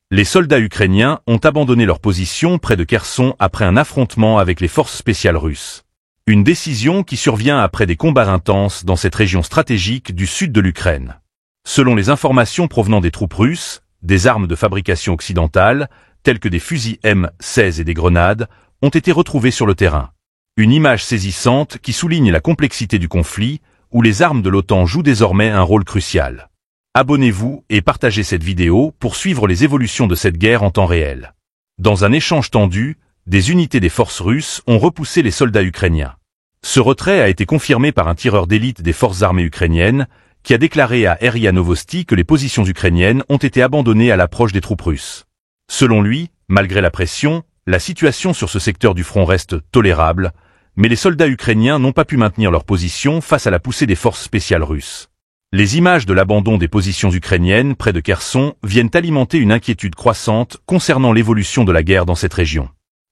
Les soldats ukrainiens ont abandonné leur position près de Kherson après un affrontement avec les forces spéciales russes. Une décision qui survient après des combats intenses dans cette région stratégique du sud de l'Ukraine. Selon les informations provenant des troupes russes, des armes de fabrication occidentale, telles que des fusils M16 et des grenades, ont été retrouvées sur le terrain. Une image saisissante qui souligne la complexité du conflit, où les armes de l'OTAN jouent désormais un rôle crucial. Abonnez-vous et partagez cette vidéo pour suivre les évolutions de cette guerre en temps réel. Dans un échange tendu, des unités des forces russes ont repoussé les soldats ukrainiens. Ce retrait a été confirmé par un tireur d'élite des forces armées ukrainiennes, qui a déclaré à RIA Novosti que les positions ukrainiennes ont été abandonnées à l'approche des troupes russes. Selon lui, malgré la pression, la situation sur ce secteur du front reste tolérable, mais les soldats ukrainiens n'ont pas pu maintenir leur position face à la poussée des forces spéciales russes. Les images de l'abandon des positions ukrainiennes près de Kherson viennent alimenter une inquiétude croissante concernant l'évolution de la guerre dans cette région.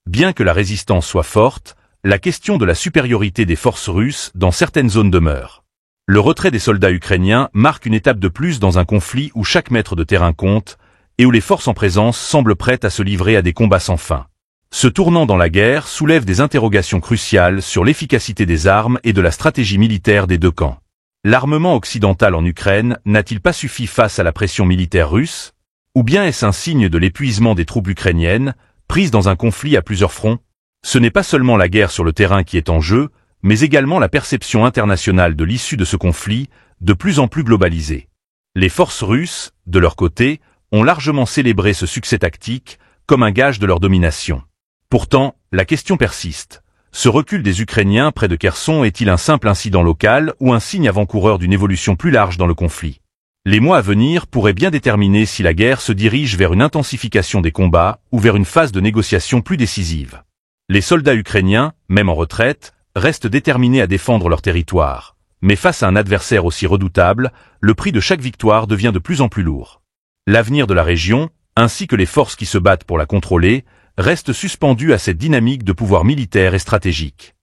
Bien que la résistance soit forte, la question de la supériorité des forces russes dans certaines zones demeure. Le retrait des soldats ukrainiens marque une étape de plus dans un conflit où chaque mètre de terrain compte et où les forces en présence semblent prêtes à se livrer à des combats sans fin. Ce tournant dans la guerre soulève des interrogations cruciales sur l'efficacité des armes et de la stratégie militaire des deux camps. L'armement occidental en Ukraine n'a-t-il pas suffi face à la pression militaire russe? Ou bien est-ce un signe de l'épuisement des troupes ukrainiennes, prises dans un conflit à plusieurs fronts? Ce n'est pas seulement la guerre sur le terrain qui est en jeu, mais également la perception internationale de l'issue de ce conflit, de plus en plus globalisée. Les forces russes, de leur côté, ont largement célébré ce succès tactique comme un gage de leur domination. Pourtant, la question persiste. Ce recul des Ukrainiens près de Kherson est-il un simple incident local ou un signe avant-coureur d'une évolution plus large dans le conflit? Les mois à venir pourraient bien déterminer si la guerre se dirige vers une intensification des combats ou vers une phase de négociation plus décisive. Les soldats ukrainiens, même en retraite, restent déterminés à défendre leur territoire. Mais face à un adversaire aussi redoutable, le prix de chaque victoire devient de plus en plus lourd. L'avenir de la région, ainsi que les forces qui se battent pour la contrôler, reste suspendu à cette dynamique de pouvoir militaire et stratégique.